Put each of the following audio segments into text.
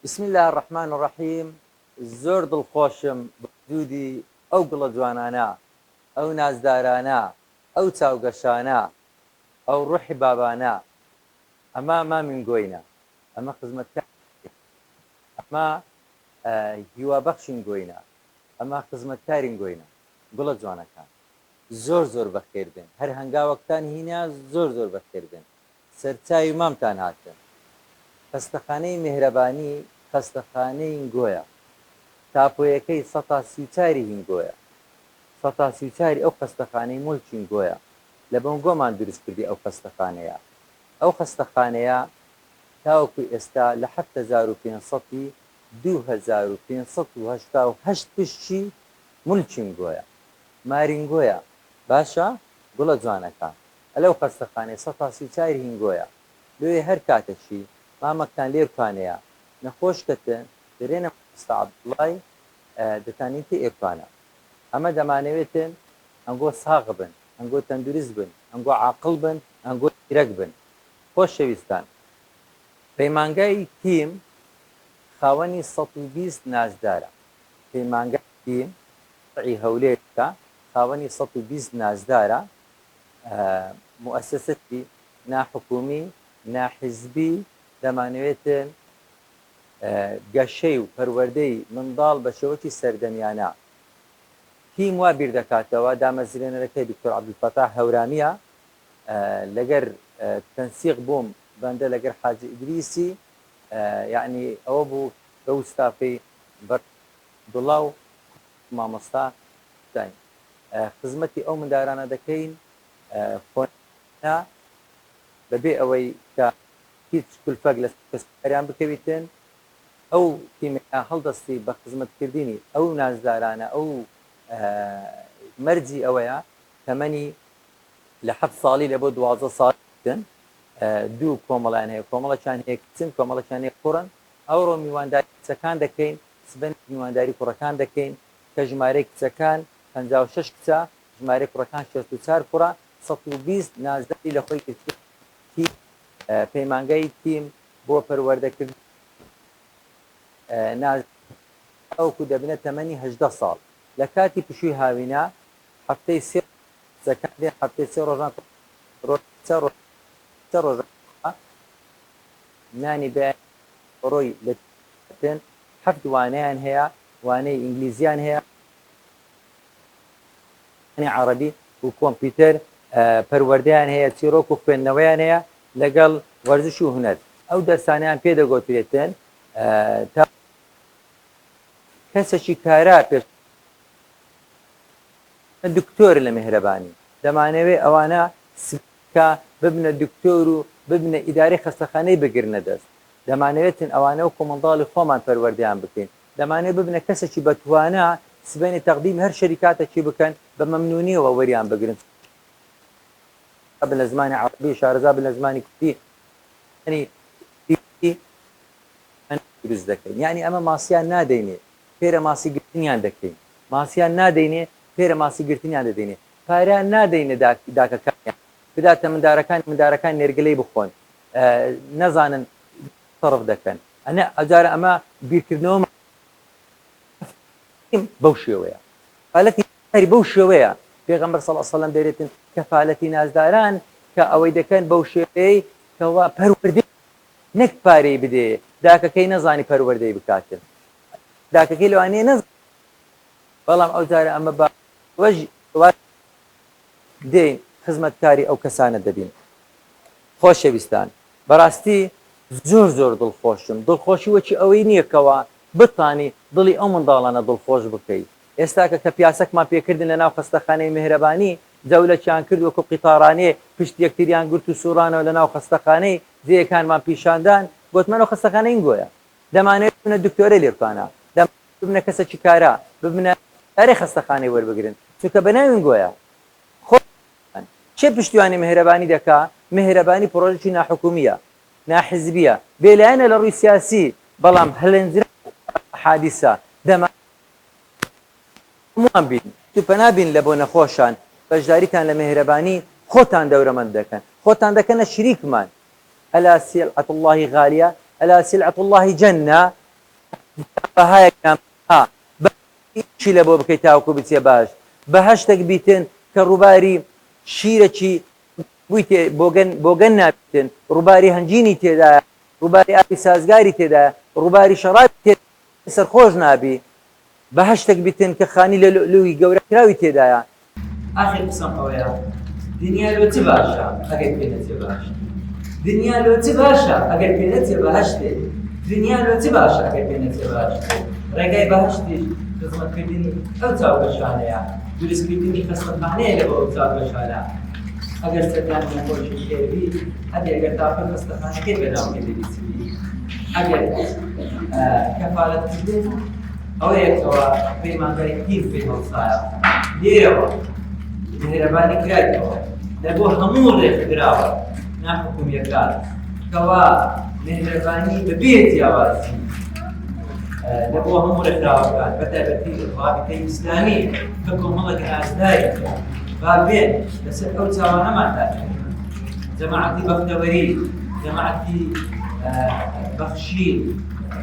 بسم الله الرحمن الرحيم. زۆر دڵخۆشم بەوجودی ئەو گوڵە جوانانە، ئەو نازدارانە، ئەو چاوگەشانە، ئەو ڕوحی بابانە. ئەمە مامین گۆینە، ئەمە خزمەتکار، ئەمە هیوابەخشین گۆینە، ئەمە خزمەتکارین گۆینە. گوڵە جوانەکان زۆر زۆر بەخێر بن، هەر هەنگاوەکتان هینە زۆر زۆر بەخێر بن، سەرچاوی مامتان هاتن. خەستەخانەی میهرەبانی خەستەخانەی هینگۆیە، تاپۆیەکەی ١٣٤ هینگۆیە، ١٣٤ ئەو خەستەخانەی مولکی هینگۆیە. لە بنگۆمان دروست کردی ئەو خەستەخانەیە. ئەو خەستەخانەیە تاوەکو ئێستا لە ৭٥٠ 2588 پشتی مولکی هینگۆیە، مارینگۆیە. باشە گوڵە جوانەکان، ئەلەو خەستەخانەی ١٣४ هینگۆیە. لێ هەر کاتەشی مامەکتان لێرکانەیە نەخۆشکەتن درێنە ئێستا عەبدوڵڵای دەتانیتی ئێرکانە. ئەمە دەمانەوێتن ئەنگۆ ساغ بن، ئەنگۆ تەندروست بن، ئەنگۆ عاقڵ بن، ئەنگۆ زیرەک بن. خۆشەویستان، پەیمانگای تیم خاوەنی ١٢٠ نازدارە. پەیمانگای تیم هەولێرەکە خاوەنی ١٢٠ نازدارە، موەسسەتی ناحکومی ناحیزبی دەمانەوێتن گەشەی و پەروەردەی منداڵ بە شێوەی سەردەمیانە. تیم وا بیر دەکاتەوە دامەزرێنەرەکەی دکتۆر عەبدولفەتاح هەورامیە، لەگەر تەنسیق بووم بەندە لەگەر حاجی ئیدریسی، یعنی ئەوە بوو بە وستافەی بەردوڵا و مامۆستا داین خزمەتی ئەو مندارانە دەکەین خۆنا بەبێ ئەوەی کە هیچ کولفەک لە کەسپەریان بکەویتن. ئەو تیمە هەڵدەستی بە خزمەتکردنی ئەو نازدارانە، ئەو مەرجی ئەوەیە تەمەنی لە 7 ساڵی لە بۆ 12 ساڵن. دوو کۆمەڵیان هەیە، کۆمەڵەکیان هەیە کچن، کۆمەڵەکیان هەیە کوڕن. ئەوڕۆ میوانداری کچەکان دەکەین، سبەن میوانداری کوڕەکان دەکەین کە ژمارەی کچەکان 56 کچە، ژمارەی کوڕەکان 64 کوڕە. 120 نازداری لە خۆی کردی. پەیمانگای تیم بۆ پەروەردەکردن ئەوکو دەبنە تەمەنی 18 ساڵ. لە کاتی پشووی هاوینە هەفتەی سێ کچەکان دێن، هەفتەی سێ ڕۆژان ڕۆژ نانی بە ڕۆی لەتن. هەفت وانەیان هەیە، وانەی ئینگلیزیان هەیە، عەرەبی و کۆمپیوتەر، پەروەردەیان هەیە، چیرۆک و خوێندنەوەیان هەیە لەگەڵ وەرزش و هونەر. ئەو دەرسانیان پێدەگۆترێتن تا کەسێکی کارا پێش دکتۆر لە میهرەبانی دەمانەوێت ئەوانە سکە ببنە دکتۆر و ببنە ئیدارەی خەستەخانەی بگرنە دەست. دەمانەوێتن ئەوانە و کۆمەڵداڵی خۆمان پەروەردەیان بکەین. دەمانێت ببنە کەسێکی بەتوانە سبەینی تەقدیم هەر شەریکاتێکی بکەن بە مەمنونیەوە وەریان بگرن، بن لە زمانی عەرەبی، شارەزا بن لە زمانی کوردی، دروست دەکەین. یعنی ئەمە ماسییان نادەینێ، پێرە ماسی گرتنیان دەکەین، ماسییان نادەینێ، پێرە ماسی گرتنیان دەدەینێ، پاریان نادەینە داکەکانیان بداتە مندارەکان نێرگەلەی بخۆن، نەزانن تەڕف دەکەن. ئەنە ئەجارە ئەمە بیرکردنەوە بەو شێوەیە، فعالەتی بەو شێوەیە. پێغەمبەر صلی الله علیه و سلم دەرێتن کەفالەتی نازداران کە ئەوەی دەکەن بەو شێوەیەی کەوا پەروەردەی نەک پارەی بدێ، داکەکەی نەزانی پەروەردەی بکاتن، داکەکەی لەوانەیە نەزانێت. بەڵام ئەو جارە ئەمە بە دێین خزمەتکاری ئەو کەسانە دەبین. خۆشەویستان، بەڕاستی زۆر زۆر دڵخۆشم. دڵخۆشی وەکی ئەوەی نییە کەوا بتانی دڵی ئەو منداڵانە دڵخۆش بکەیت. ئێستاکە کە پیاسەکمان پێکردن لە ناو خەستەخانەی میهرەبانی، دەولەتیان کرد وەکو قیتارانێ پشت یەکتریان گرت و سوورانەوە لە ناو خەستەخانەی جێیەکانمان پیشاندان، گوتمانەوە خەستەخانەی هینگۆیە. دەمانێت ببنە دکتۆرە لێرکانە، ببنە کەسێکی کارا، ببنە ئەرێ خەستەخانەی وەربگرن، چونکە بەناو هینگۆیە. چێ پشتیوانی میهرەبانی دەکا؟ میهرەبانی پرۆژێکی ناحکومیە، ناحیزبیە، بێلایەنە لە ڕووی سیاسی، بەڵام هەڵێنجرا حادیسە. دەمان بین تو پەنابین لە بۆ نەخۆشان، بەشداریتان لە میهرەبانی خۆتان دەورەمەند دەکەن، خۆتان دەکەنە شریکمان. ئەلا سیلعەت الله غالیە، ئەلا سیلعەت الله جەنە. بەهایەکیان ها چی لە بۆ بکەیت تاوکو بچێ باش بەهشتێک بیتن کە ڕووباری شیرەکی بۆگەن نابێتن ڕووباری هەنجینی تێدایە ڕووباری ئاپی سازگاری تێدایە ڕووباری شەڕات سەرخۆش نابی بەهشتێک بیتن کە خانی لە لوی گەورە کراوی تێدایە ئاخر قسەم ئەوەیە دنیا لۆ چ باشە ئەگەر پێ نەچێ باش دنیا لۆ چ باشە ئەگەر پێ نەچێ بەهشتێ دنیا لۆ چ باشە ئەگەر پێ نەچێ باش ڕێگای بەهشتیش خزمەتکردنی ئەو چاوگەشانەیە دروستکردنی خستەخانەیە لە بۆ ئەو چاوگەشانە ئەگەر سەردان نەخۆشی شێوی هەدی ئەگەر تاپە خستەخانەکەی بەناوکە دەبیستی ئەگەر کەفالەتکردن ئەوە یەکەوە پەیمانگەری تیز پێ هەڵسایە لێرەوە مهرەبانی کرایەوە لە بۆ هەموو ڕێکخراوە ناحکومیەکان کەوا مهرەبانی بەبێ جیاوازی لە بۆ هەموو ڕێکخراوەکان بەتایبەتی ڕابطەی ئیسلامی کە کۆمەڵێک ئاسداری با بێن لەسەر ئەو چاوانەمان داکەن جەماعەتی بەختەوەری جەماعەتی بەخشی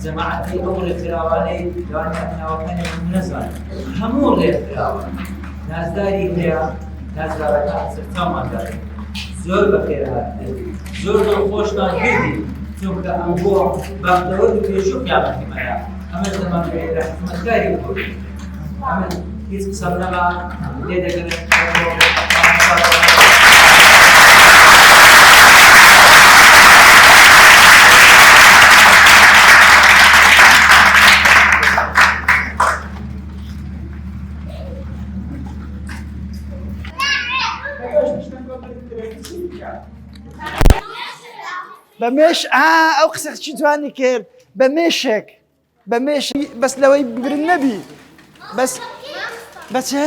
جەماعەتی ئەو ڕێکخراوانەی لەوانەوەکانی نەزان هەموو ڕێکخراوە نازداری هەیە نازدارەکان سەرچاومان داکەن زۆر بەخێرهاتن زۆر دڵخۆشتان کردی چونکە ئەم بۆ بەختەوەر و پێشوو قیامەتیمەیە ئەمە دەمانوێت ڕەحمەتکاری بکەین ئەمە هیچ قسەم نەما لێ دەگەڕێت بەمێش ئەو قسەی جوانی کرد بە مێشێک بە مێشی بەس لەوەی بگرن نەبی بەس بەچێ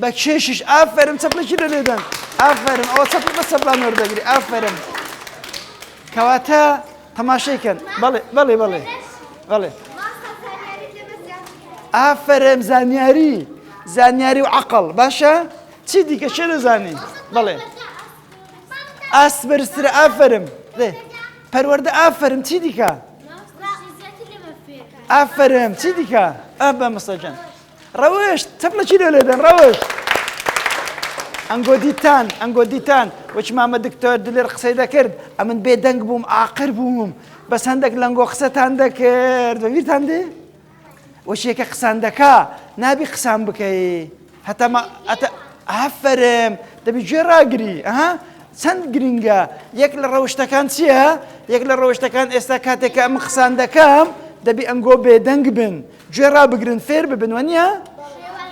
بە کێشیش ئافرم چەپلێکی لە لێدەن ئافرم ئەوە چەپل بە چەپلان وەردەگری ئافرم کەواتە تەماشەیکەن بەڵێ بەڵێ بەڵێ بەڵێ ئافرم زانیاری و عەقڵ باشە چی دیکە چێ دەزانی بەڵێ ئاست بەرزترە ئافرم دێ پەروەردە ئافرم چی دیکە ئافرم چی دیکە بە مەسەجان ڕەوشت چەپلەکی لێ لێدەن ڕەوشت ئەنگۆ دیتان وەچ مامە دکتۆر دلێر قسەی دەکرد ئەمن بێدەنگ بووم عاقر بووم بەس هەندێک لەنگۆ قسەتان دەکرد بەبیرتان دێ وەشێکە قسان دەکا نابی قسان بکەی هەتا ئافرم دەبی گوێ ڕاگری ئەها چەند گرنگە یەک لە ڕەوشتەکان چییە؟ یەک لە ڕەوشتەکان ئێستا کاتێکە ئەم قسان دەکەم دەبی ئەنگۆ بێدەنگ بن گوێ ڕابگرن فێر ببن وەنیە؟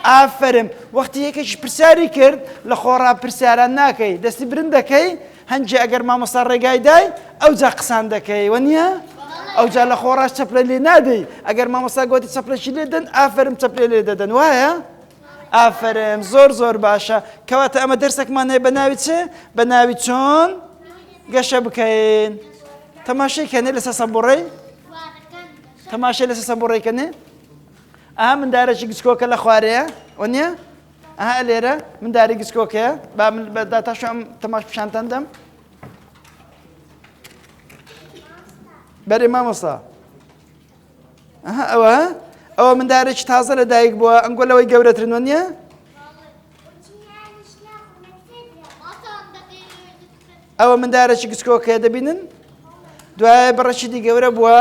ئافرم وەختی یەکێکی پرسیاری کرد لە خۆڕا پرسیاران ناکەی دەستی برن دەکەی هەنجێ ئەگەر مامۆستا ڕێگای دای ئەوجا قسان دەکەی وەنیە؟ ئەوجا لە خۆڕاش چەپلە لێ نادەی ئەگەر مامۆستا گوتی چەپلەکی لێ دەن ئافرم چەپلێ لێ دەدەن وایە؟ ئافرم زۆر باشە کەواتە ئەمە دەرسێکمان هەیە بە ناوی چێ؟ بە ناوی چۆن گەشە بکەین تەماشەیکەنێ لەسەر سەبوڕێی تەماشای لەسەر سەبوڕێیکەنێ ئەها مندارێکی گچکۆکە لە خوارەیە وەنیە؟ ئەها لێرە منداری گچکۆکەیە با داتاشۆ ئەم تەماش پیشانتان دەم بەرێ مامۆستا ئەها ئەوە مندارێکی تازە لە دایک بووە ئەنگۆ لەوەی گەورەترن وەنیە؟ ئەوە مندارێکی گچکۆکەیە دەبینن؟ دوایە بەڕەشیدی گەورە بووە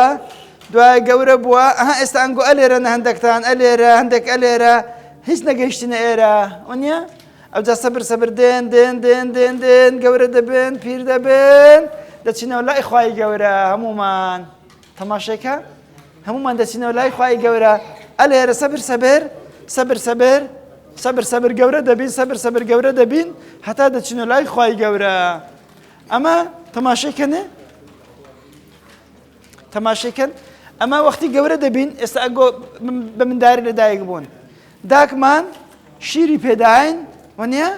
دوای گەورە بووە ئەها ئێستا ئەنگۆ ئەلێرەنە هەندێکتان ئەلێرە هەندێک ئەلێرە هیچ نەگەیشتنە ئێرە وەنیە؟ ئەوجا سەبر دێن گەورە دەبن پیر دەبن دەچینەوە لای خوای گەورە هەمومان تەماشەیکە هەمومان دەچینەوە لای خوای گەورە ئەلێرە سەبر گەورە دەبین سەبر گەورە دەبین هەتا دەچینەوە لای خوای گەورە ئەمە تەماشەکەن ئەمە وەختی گەورە دەبین ئێستا ئەگۆ بە منداری لە دایک بوون داکمان شیری پێداین وەنیە؟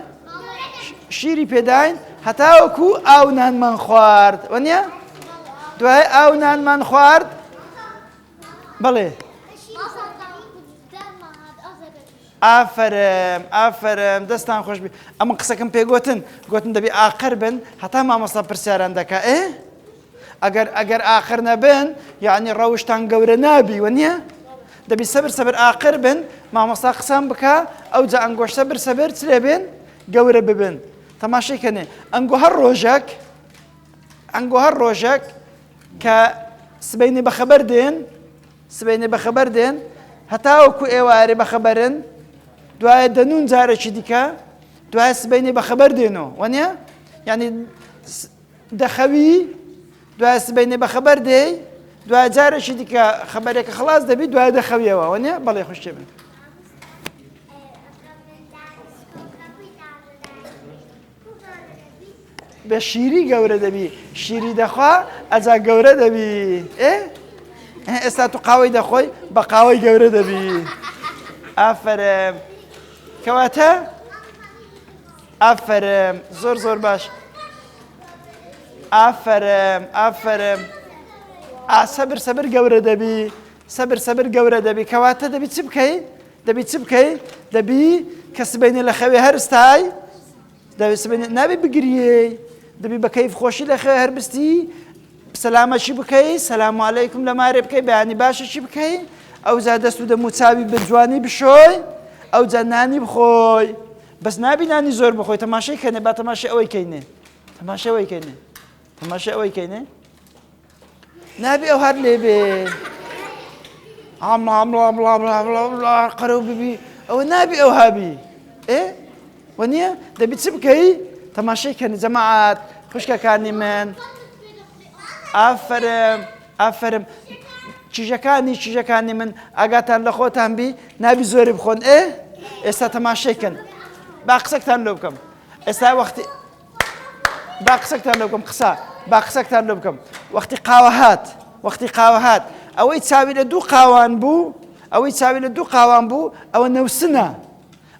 شیری پێداین هەتاوەکو ئاو نانمان خوارد وەنیە؟ دوای ئاو نانمان خوارد بەڵێ ئافرم دەستان خۆش بی ئەمە قسەکەم پێگوتن گوتن دەبی ئاقر بن هەتا مامۆستا پرسیاران دەکا ئەگەر ئاخر نەبن یعنی ڕەوشتان گەورە نابی وە نییە دەبی سەبر ئاخر بن مامۆستا قسەم بکە ئەو جا ئەنگۆشتە برسەبر چ لێ بێن گەورە ببن تەماشەیکەنێ ئەنگۆ هەر ڕۆژێک کە سبەینی بەخەبەر دێن هەتاوەکو ئێوارێ بەخەبەرن دوایە دەنون جارێکی دیکە دوایە سبەینی بەخەبەر دێنەوە وەنیە یعنی دەخەوی دوایە سبەینی بەخەبەر دێی دوای جارێکی دیکە خەبەرێکە خلاص دەبی دوای دەخەویەوە وەنیە بەڵێ خوشتێ بن بە شیری گەورە دەبی شیری دەخوا ئەجا گەورە دەبی ئێستا تو قاوەی دەخۆی بە قاوەی گەورە دەبی ئافرم کەواتە ئافرم زۆر باش ئافرم سەبر گەورە دەبی سەبر گەورە دەبی کەواتە دەبی چ بکەی دەبی کە سبەینی لە خەوێ هەرستای نابێ بگریێ دەبی بە کەیف خۆشی لە خەوێ هەربستی سەلامەشی بکەی سەلام عەلەیکم لە مارێ بکەی بەیانی باشەشی بکەی ئەو جا دەست و دەموچاوی بە جوانی بشۆی ئەو جا نانی بخۆی بەس نابی نانی زۆر بخۆی تەماشای کەنێ با تەماشای ئەوەی کەینێ نابی ئەو هەر لێ بێ قەرەو ببی ئەوە نابی ئەو هابی وەنیە دەبی چ بکەی تەماشای کەنی جەماعەت خوشکەکانی من ئافرم چیژەکانی من ئاگاتان لە خۆتان بی نابی زۆری بخۆن ئێستا تەماشایکەن با قسەکتان لێ بکەم ئێستا وەختی با قسەکتان لێ بکەم با قسەکتان لێ بکەم وەختی قاوە هات ئەوەی چاوی لە دوو قاوان بوو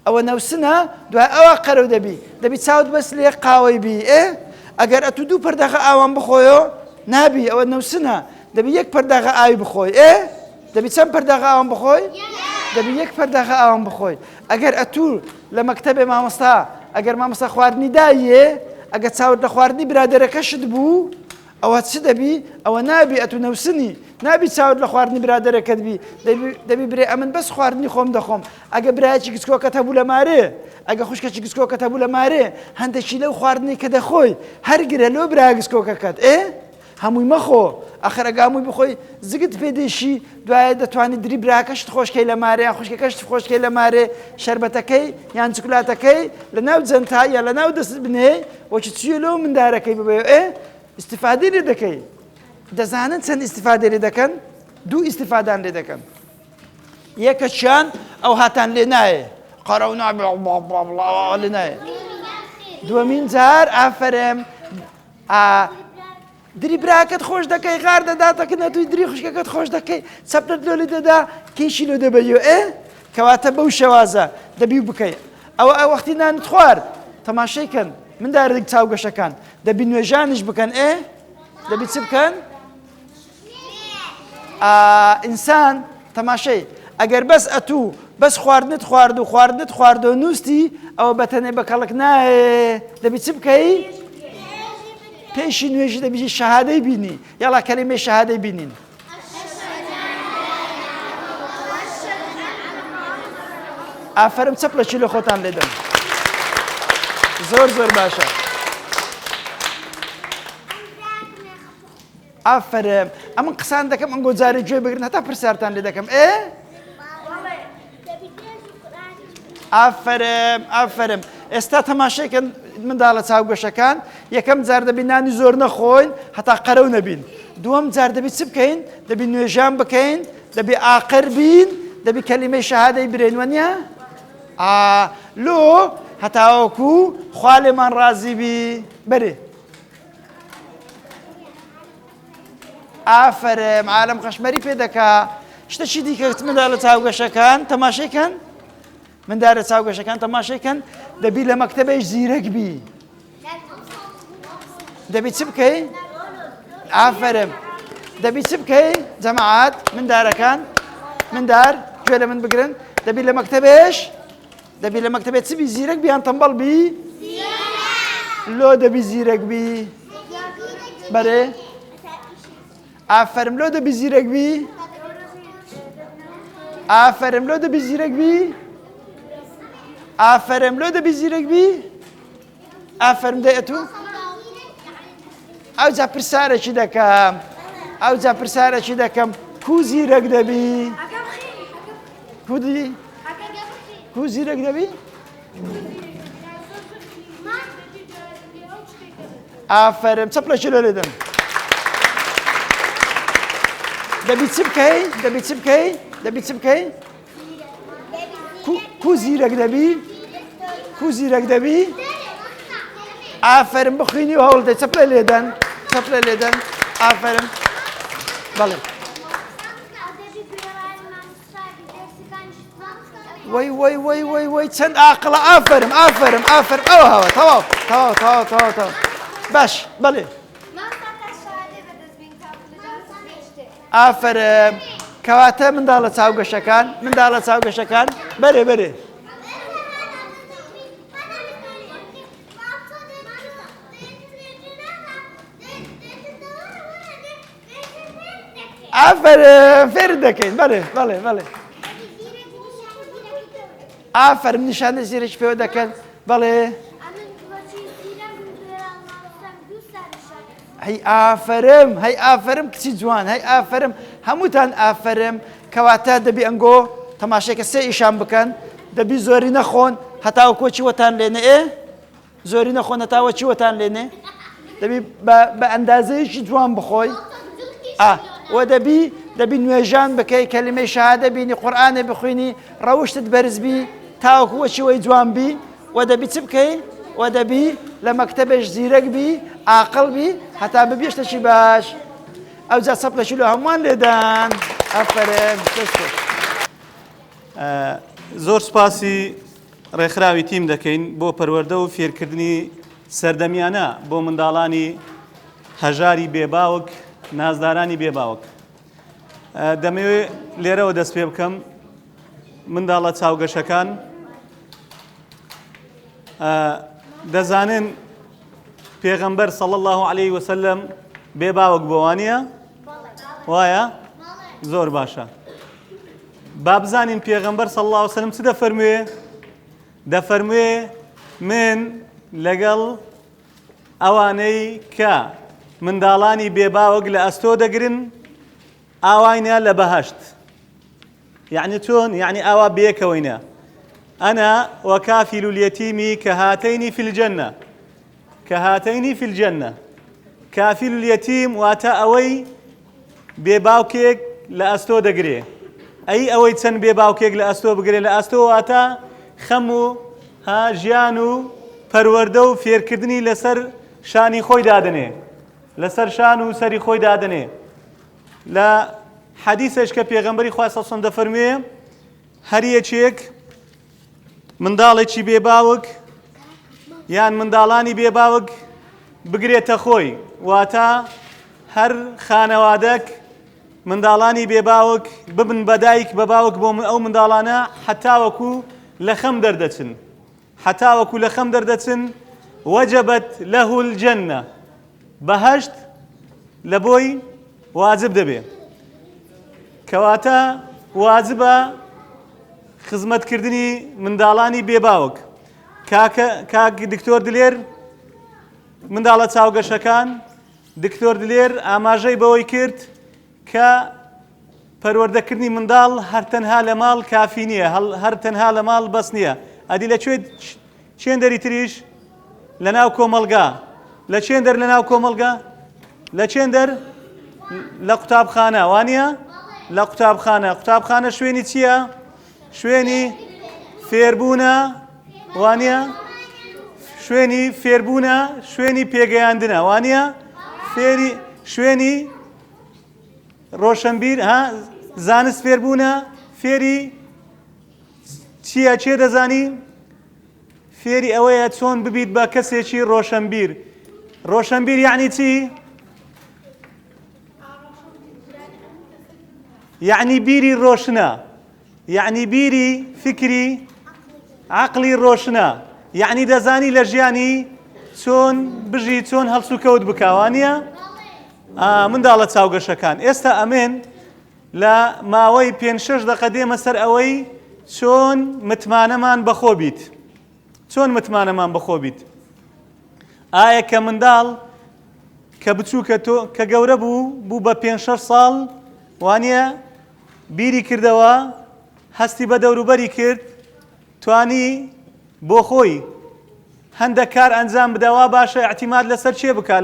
ئەوە نەوسنە دوای ئەوە قەرەو دەبی چاوت بەس لێ قاوەی بی ئەگەر ئەتو دوو پەردەخە ئاوان بخۆیەوە نابی ئەوە نەوسنە دەبی یەک پەردەخە ئاوی بخۆی دەبی چەند پەردەخە ئاوان بخۆی دەبی یەک پەردەخە ئاوان بخۆی ئەگەر ئەتوو لە مەکتەبێ مامۆستا ئەگەر مامۆستا خواردنی دایە ئەگەر چاوت لە خواردنی برادەرەکەشت بوو ئەوە چ دەبی ئەوە نابی ئەتو نەوسنی نابی چاوت لە خواردنی برادەرەکەت بی دەبی برێ ئەمن بەس خواردنی خۆم دەخۆم ئەگە برایەکی گچکۆکەت هەبوو لە مارێ ئەگە خوشکێکی گچکۆکەت هەبوو لە مارێ هەندێکی لەو خواردنی کە دەخۆی هەرگرە لۆ برا گچکۆکەکەت هەمووی مەخۆ ئەخر ئەگە هەمووی بخۆی زگت پێدێشی دوایە دەتوانانی دری براکەشت خۆشکەی لە مارێ یان خوشکەکەشت خۆشکەی لە مارێ شەربەتەکەی یان چکلاتەکەی لە ناو جەنتا یا لە ناو دەست بنێ وەچی چیە لەو مندارەکەی ببێ ئیستیفادەی لێ دەکەی دەزانن چەند ئیستیفادەی لێ دەکەن دوو ئیستیفادان لێ دەکەن یەکەچیان ئەو هاتان لێ نایە قەرەو نابێ لێ نایە دووەمین جار ئافرم دری براکەت خۆش دەکەی غار دەداتەکە نەتووی دری خوشکەکەت خۆش دەکەی چەپتت لۆ لێ دەدا کێشی لۆ دەبەیۆ کەواتە بەو شێوازە دەبی بکەی ئەوە وەختی نانت خوارد تەماشەیکەن مندارێک چاوگەشەکان دەبی نوێژانش بکەن دەبی چ بکەن ئینسان تەماشەی ئەگەر بەس ئەتوو بەس خواردنت خواردۆ نووستی ئەوە بەتەنێ بە کەڵک نایە دەبی چ بکەی پێشی نوێژی دەبی شەهادەی بینی یاڵا کەلیمەی شەهادەی بینین ئافرم چەپلەکی لە خۆتان لێدەن زۆر باشە ئافرم ئەمن قسان دەکەم ئەنگۆ جارێ گوێ بگرن هەتا پرسیارتان لێ دەکەم ئافرم ئێستا تەماشەیکەن منداڵە چاوگەشەکان یەکەم جار دەبی نانی زۆر نەخۆین هەتا قەرەو نەبین دووەم جار دەبی چ بکەین دەبی نوێژان بکەین دەبی ئاقر بین دەبی کەلیمەی شەهادەی برێن وەنیە لۆ هەتاوەکو خوا لێمان ڕازی بی بەرێ ئافرم عالەم خەشمەری پێ دەکا شتێکی دیکە منداڵە چاوگەشەکان تەماشەیکەن مندارە چاوگەشەکان تەماشەیکەن دەبی لە مەکتەبەش زیرەک بی دەبی چ بکەی ئافرم دەبی چ بکەی جەماعەت مندارەکان مندار گوێ لە من بگرن دەبی لە مەکتەبێ چ بی زیرەک بیان تەمبەڵ بی لۆ دەبی زیرەک بی بەرێ ئافەرم لۆ دەبی زیرەک بی ئافەرم لۆ دەبی زیرەک بی ئافەرم لۆ دەبی زیرەک بی ئافەرم دەیەتو ئەوجا پرسارێکی دەکەم ئەوجا پرسارێکی دەکەم کو زیرەک دەبی کودی کو زیرەک دەبی ئافەرم چەپلەکی لۆ لێدەم دەبی چ بکەی دەبی چ بکەی دەبی چ بکەی کو زیرەک دەبی کو زیرەک دەبی ئافەرم بخوێنی و هەوڵ دەی چەپلە لێدەن چەپلە لێدەن ئافەرم بەڵێ وەی وەی وەی وەی وەی چەند ئاقڵە ئافەرم ئافەرم ئافەرم ئەوە هەوە تەواو تەواو تەواو تەواو تەواو باش بەڵێ ئافەرم کەواتە منداڵە چاوگەشەکان منداڵە چاوگەشەکان بەرێ بەرێ ئافەرم فێر دەکەین بەڵێ بەڵێ بەڵێ ئافەرم نیشانە زیرەکی پێوە دەکەن بەڵێ هەی ئافەرم هەی ئافەرم کچی جوان هەی ئافەرم هەمووتان ئافەرم کەواتە دەبی ئەنگۆ تەماشێکە سێ ئیشان بکەن دەبی زۆری نەخۆن هەتاوە کۆچی وەتان لێنێ ئێ زۆری نەخۆن هەتاوە چی وەتان لێنێ دەبی بە ئەندازەیەکی جوان بخۆی و دەبی نوێژان بکەی کەلیمەی شەهادە بینی قورئانێ بخوێنی ڕەوشتت بەرزبی تاوەکو وەچی وەی جوان بی و دەبی چ بکەی و دەبی لە مەکتەبێش زیرەک بی عاقڵ بی هەتا ببیشتەکی باش ئەوجا چەپلەکی لۆ هەمووان لێدان ئافەرم زۆر سپاسی ڕێکخراوی تیم دەکەین بۆ پەروەردە و فێرکردنی سەردەمیانە بۆ منداڵانی هەژاری بێباوک نازدارانی بێباوک دەمەوێت لێرەوە دەست پێ بکەم منداڵە چاوگەشەکان دەزانن پێغەمبەر صلی الله علیه وسلم بێباوک بۆوانە وایە زۆر باشە با بزانین پێغەمبەر صلی الله علیه وسلم چ دەفەرموێ دەفەرموێ من لەگەڵ ئەوانەی کە منداڵانی بێباوک لە ئەستۆ دەگرن ئاوایە لە بەهەشت یعنی چۆن یعنی ئاوا بێکەوەینە ئەنا وەکافیل اليەتیمی کەهاتەینی فی الجەنە کەهاتەینی فی الجەنە کافیل اليەتیم واتە ئەوەی بێباوکێک لە ئەستۆ دەگرێ ئەی ئەوەی چەند بێباوکێک لە ئەستۆ بگرێ لە ئەستۆ واتە خەم و ژیان و پەروەردە و فێرکردنی لەسەر شانی خۆی دادنێ لەسەر شان و سەری خۆی دادنێ لە حەدیثێش کە پێغەمبەری خوا صلی الله علیه وسلم دەفەرموێ هەر یەکێک منداڵێکی بێباوک یان منداڵانی بێباوک بگرێتە خۆی واتە هەر خانەوادەک منداڵانی بێباوک ببن بەدایک بە باوک بۆ ئەو منداڵانە حتاوەکو لە خەم دەردەچن حتاوەکو لە خەم دەردەچن وەجەبەت لەه الجەنە بەهەشت لە بۆی واجب دەبێ کەواتە واجبە خزمەتکردنی منداڵانی بێباوک کاک دکتۆر دلێر منداڵە چاوگەشەکان دکتۆر دلێر ئاماژەی بەوەی کرد کە پەروەردەکردنی منداڵ هەر تەنها لە ماڵ کافی نییە هەر تەنها لە ماڵ بەس نییە ئەدی لەکوێ چێندەری تریش لە ناو کۆمەڵگا لە چێندەر لە ناو کۆمەڵگا لە چێندەر لە قوتابخانە وانە لە قوتابخانە شوێنی چییە شوێنی فێربوونە وانە شوێنی فێربوونە شوێنی پێگەیاندنە وانە شوێنی ڕۆشنبیر زانست فێربوونە فێری چییە چێ دەزانی فێری ئەوەیە چۆن ببیت بە کەسێکی ڕۆشنبیر ڕۆشنبیر یعنی چی یعنی بیری ڕۆشنە یعنی بیری فکری عقلی ڕۆشنە یعنی دەزانی لە ژیانی چۆن بژی چۆن هەڵسوکەوت بکوانە منداڵە چاوگەشەکان ئێستا ئەمێن لە ماوەی 5-6 دقە دێمە سەر ئەوەی چۆن متمانەمان بەخۆ بیت چۆن متمانەمان بەخۆ بیت ئایا کە منداڵ کە بچووکە تۆ کە گەورە بوو بە 5-6 ساڵ وانە بیری کردەوە هەستی بە دەوروبەری کرد توانی بۆ خۆی هەندێک کار ئەنجام بدەوە باشە احتیماد لەسەر چێ بکات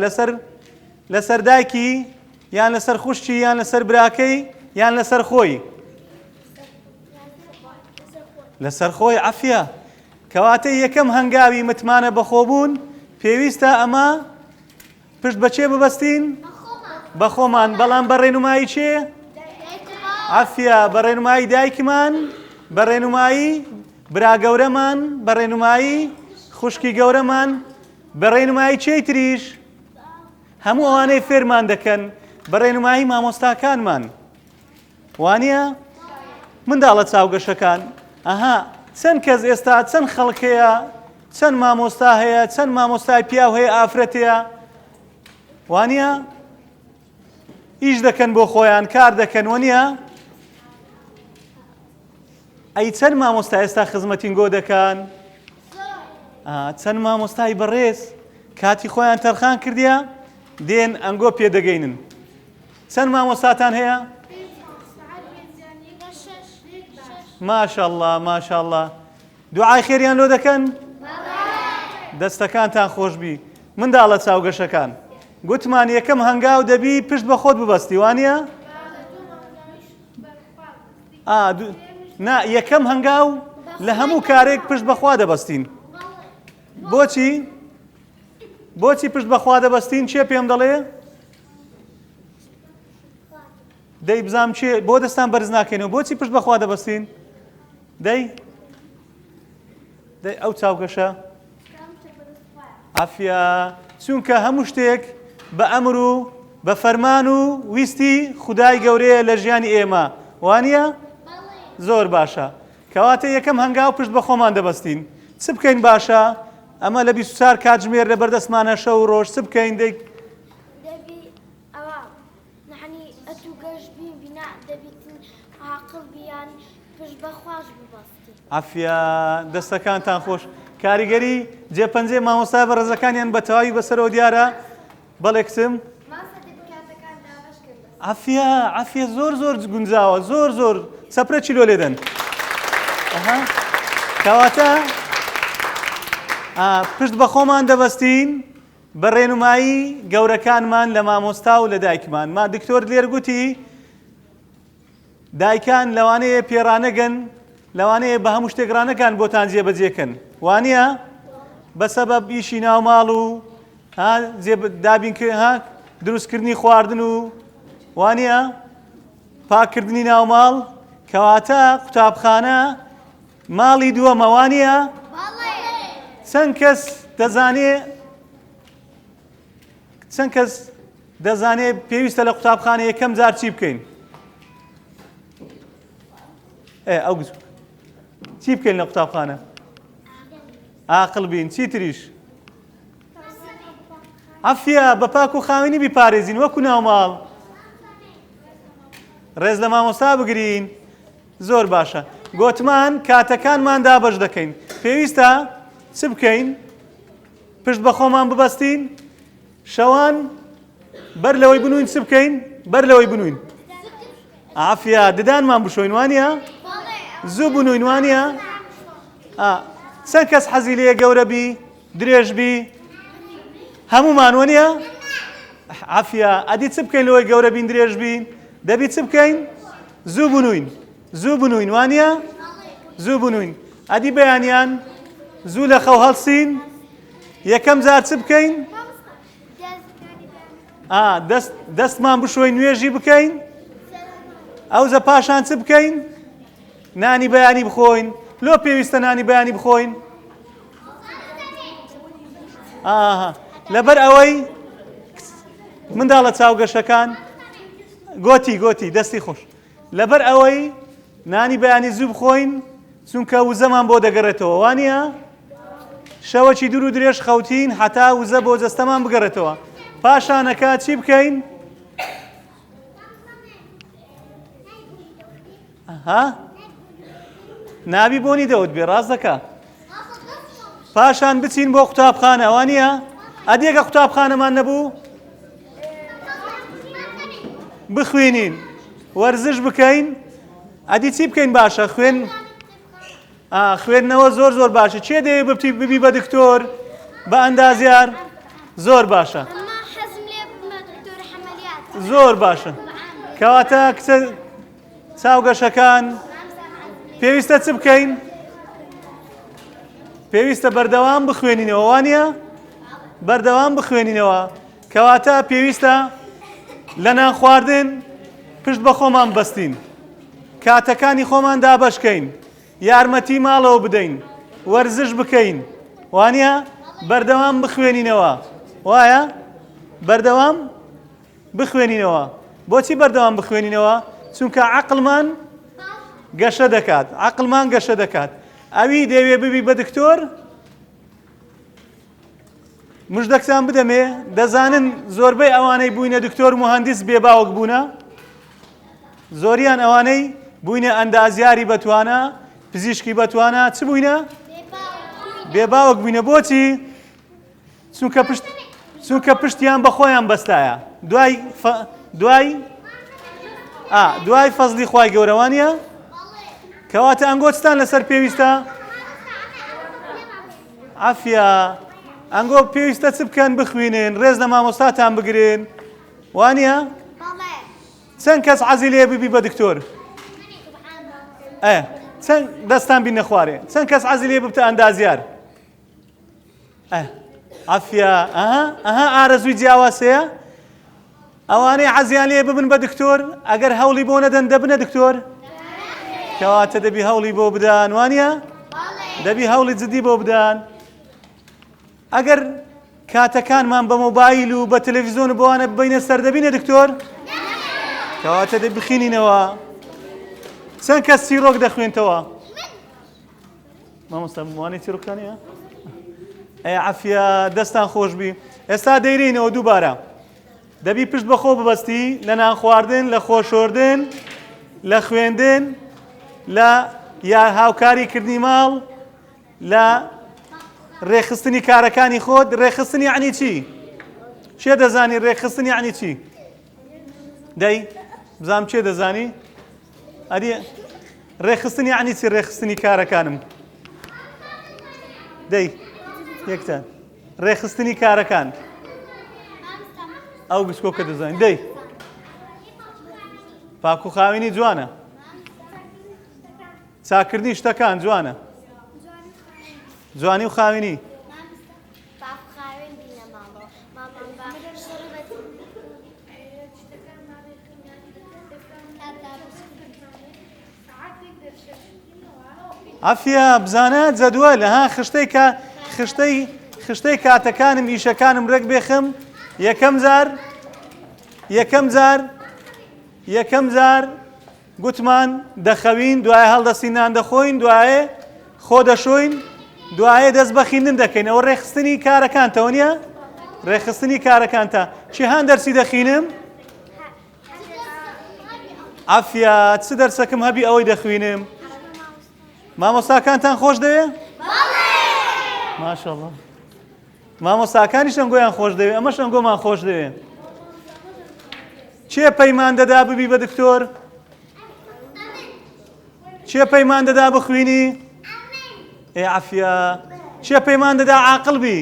لەسەر دایکی یان لەسەر خوشتی یان لەسەر براکەی یان لەسەر خۆی لەسەر خۆی عەفیە کەواتە یەکەم هەنگاوی متمانە بەخۆبوون پێویستە ئەمە پشت بەچێ ببەستین بە خۆمان بەڵام بە ڕێنمایی چێ عەفیە بە ڕێنمایی دایکمان بە ڕێنمایی برا گەورەمان بە ڕێنمایی خوشکی گەورەمان بە ڕێنمایی چێی تریش هەموو ئەوانەی فێرمان دەکەن بە ڕێنمایی مامۆستاکانمان وانە منداڵە چاوگەشەکان ئەها چەند کەس ئێستا چەند خەڵکەیە چەند مامۆستا هەیە چەند مامۆستای پیاو هەیە ئافرەتەیە وانە ئیش دەکەن بۆ خۆیان کار دەکەن وانە ئەی چەند مامۆستا ئێستا خزمەتینگۆ دەکەن چەند مامۆستای بەڕێز کاتی خۆیان تەرخان کردیە دێن ئەنگۆ پێدەگەینن چەند مامۆستاتان هەیە ماشەڵڵا ماشەڵڵا دوعای خێریان لۆ دەکەن دەستەکانتان خۆشبی منداڵە چاوگەشەکان گوتمان یەکەم هەنگاو دەبی پشت بە خۆت ببەستی وانە نا یەکەم هەنگاو لە هەموو کارێک پشت بەخوا دەبەستین بۆچی پشت بەخوا دەبەستین چێ پێم دەڵێ دەی بزام چێ بۆ دەستان بەرز ناکەینەوە بۆچی پشت بەخوا دەبەستین دەی ئەو چاوگەشە عەفیە چونکە هەموو شتێک بە ئەمر و بە فەرمان و ویستی خودای گەورەیە لە ژیانی ئێمە وانە زۆر باشە کەواتە یەکەم هەنگاو پشت بە خۆمان دەبەستین چ بکەین باشە ئەمە لە 24 کاتژمێر لە بەردەستمانە شەو و ڕۆژ چ بکەین دەی عەفیە دەستەکانتان خۆش کاریگەری جێپەنجێ مامۆستای بەڕێزەکانیان بە تەواوی بەسەرەوە دیارە بەڵێ کچم عەفیە زۆر گونجاوە زۆر سەپرە چیلۆ لێدەن کەواتە پشت بە خۆمان دەبەستین بە ڕێنمایی گەورەکانمان لە مامۆستا و لە دایکمان ما دکتۆر لێر گوتی دایکان لەوانەیە پێڕانەگەن لەوانەیە بە هەموو شتێک ڕانەکان بۆتان جێبەجێکەن وانە بە سەبەب ئیشی ناوماڵ و دروستکردنی خواردن و وانە پاکردنی ناوماڵ کەواتە قوتابخانە ماڵی دووەمە وانە چەند کەس دەزانێت پێویستە لە قوتابخانە یەکەم جار چی بکەین ئەو چی بکەین لە قوتابخانە عاقڵ بین چی تریش عەفیە بە پاک و خاوێنی بیپارێزین وەکو ناوماڵ ڕێز لە مامۆستا بگرین زۆر باشە گۆتمان کاتەکانمان دابەش دەکەین پێویستە چ بکەین پشت بە خۆمان ببەستین شەوان بەر لەوەی بنوین چ بکەین بەر لەوەی بنوین عەفیە ددانمان بشۆین وانە زوو بنوین وانە چەند کەس حەزی لێیە گەورە بی درێژ بی هەمومان وانە عەفیە ئەدی چ بکەین لەوەی گەورە بین درێژ بین دەبی چ بکەین زوو بنوین وانە زوو بنوین ئەدی بەیانیان زوو لە خەو هەڵسین یەکەم جار چ بکەین دەستمان بشۆین نوێژی بکەین ئەوزە پاشان چ بکەین نانی بەیانی بخۆین لۆ پێویستە نانی بەیانی بخۆین لەبەر ئەوەی منداڵە چاوگەشەکان گۆتی دەستی خۆش لەبەر ئەوەی نانی بەیانی زوو بخۆین چونکە وزەمان بۆ دەگەڕێتەوە وانە شەوەکی دوور و درێژ خەوتین حتا وزە بۆ جەستەمان بگەڕێتەوە پاشانەکە چی بکەین ها نابی بۆنی دەوت بێ ڕاست دەکا پاشان بچین بۆ قوتابخانە ئەوانە ئەدێگە قوتابخانەمان نەبوو بخوێنین وەرزش بکەین ئەدی چی بکەین باشە خوێندنەوە زۆر باشە چێ دەوێت ببی بە دکتۆر بە ئەندازیار زۆر باشە زۆر باشە کەواتە کچە چاوگەشەکان پێویستە چ بکەین پێویستە بەردەوام بخوێنینەوە وانە بەردەوام بخوێنینەوە کەواتە پێویستە لە نان خواردن پشت بە خۆمان بەستین کاتەکانی خۆمان دابەشکەین یارمەتی ماڵەوە بدەین وەرزش بکەین وانە بەردەوام بخوێنینەوە وایە بەردەوام بخوێنینەوە بۆچی بەردەوام بخوێنینەوە چونکە عەقڵمان گەشە دەکات ئەوی دەوێ ببی بە دکتۆر مژدەکتان بدەمێ دەزانن زۆربەی ئەوانەی بووینە دکتۆر مهندس بێباوەک بوونە زۆریان ئەوانەی بووینە ئەندازیاری بەتوانە پزیشکی بەتوانە چ بووینە بێباوەک بووینە بۆچی چونکە پشتیان بە خۆیان بەستایە دوای فەزلی خوای گەورەوانە کەواتە ئەنگۆچتان لەسەر پێویستە عافیە ئەنگۆ پێویستە چ بکەن بخوێنن ڕێز لە مامۆستاتان بگرن وانە چەند کەس عەزی لێ ببی بە دکتۆر چەند دەستان بین نەخوارێ چەند کەس عەزی لێ ببتە ئەندازیار عافیە ئارەزووی جیاوازەیە ئەوانەی عەزیان لێ ببن بە دکتۆر ئەگەر هەوڵی بۆ نەدەن دەبنە دکتۆر کەواتە دەبی هەوڵی بۆ بدان وانە دەبی هەوڵی جدی بۆ بدان ئەگەر کاتەکانمان بە مۆبایل و بە تەلەڤیزۆن و بۆوانە ببینە سەر دەبینە دکتۆر کەواتە دەبخینینەوە چەند کەس چیرۆک دەخوێنتەوە مامۆستا وانەی چیرۆکانی عافیە دەستان خۆش بی ئێستا دەیرینەوە دووبارە دەبی پشت بەخۆ ببەستی لە نان خواردن لە خۆشۆردن لە خوێندن لە هاوکاریکردنی ماڵ لە ڕێخستنی کارەکانی خۆت ڕێخستنی یعنی چی چێ دەزانی ڕێخستنی یعنی چی دەی بزانم چێ دەزانی ئەدی ڕێخستنی یعنی چی ڕێخستنی کارەکانم دەی یەکتان ڕێخستنی کارەکان ئەو گسکۆکە دەزانین دەی پاک و خاوینی جوانە چاکردنی شتەکان جوانە جوانی و خاوینی عافیە بزانە جەدوەلە خشتەی کاتەکانم ئیشەکانم ڕێک بێخم یەکەم جار گوتمان دەخەوین دوایە هەڵدەستینان دەخۆین دوایە خۆ دەشۆین دوایە دەست بە خوێندن دەکەین ئەوە ڕێخستنی کارەکانتەوە نییە ڕێخستنی کارەکانتە چی هەن دەرسی دەخوێنم عافیە چ دەرسەکەم هەبی ئەوەی دەخوێنم مامۆستاکانتان خۆش دەوێ ماشەڵڵا مامۆستاکانیش ئەنگۆیان خۆش دەوێ ئەمەش ئەنگۆمان خۆش دەوێ چێ پەیمان دەدا ببی بە دکتۆر چێ پەیمان دەدا بخوێنی عافیە چێ پەیمان دەدا عاقڵ بی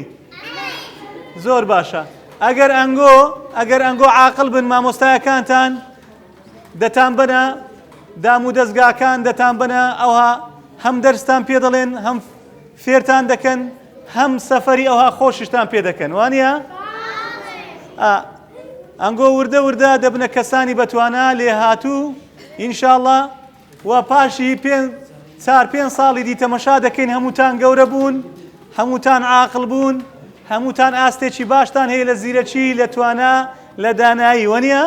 زۆر باشە ئەگەر ئەنگۆ عاقڵ بن مامۆستایەکانتان دەتان بنە دام و دەستگاکان دەتان بنە ئەوها هەم دەرستان پێ دەڵێن هەم فێرتان دەکەن هەم سەفەری ئەوها خۆشیشتان پێ دەکەن وانە ئەنگۆ وردە دەبنە کەسانی بەتوانە لێ هاتوو ئینشاءڵڵا و پاشی 4-5 ساڵی دی تەمەشا دەکەین هەمووتان گەورە بوون هەمووتان عاقڵ بوون هەمووتان ئاستێکی باشتان هەیە لە زیرەکی لە توانە لە دانایی وانە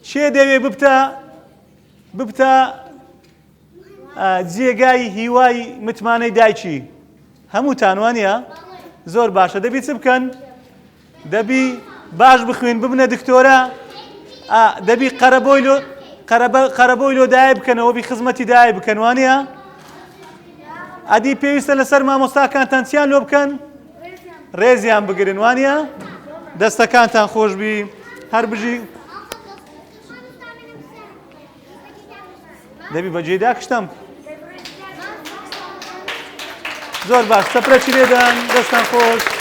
چێ دەوێ ببتە جێگای هیوای متمانەی دایکی هەمووتان وانە زۆر باشە دەبی چ بکەن دەبی باش بخوێن ببنە دکتۆرە دەبی قەرەبەوەی لۆ دای بکەنەوە بی خزمەتی دای بکەن وانە ئەدی پێویستە لەسەر مامۆستاکانتان چیان لۆ بکەن ڕێزیان بگرن وانە دەستەکانتان خۆشبی هەر بژی دەبی بەجێ داکشتم زۆر باش سەپرەکی لێدان دەستان خۆش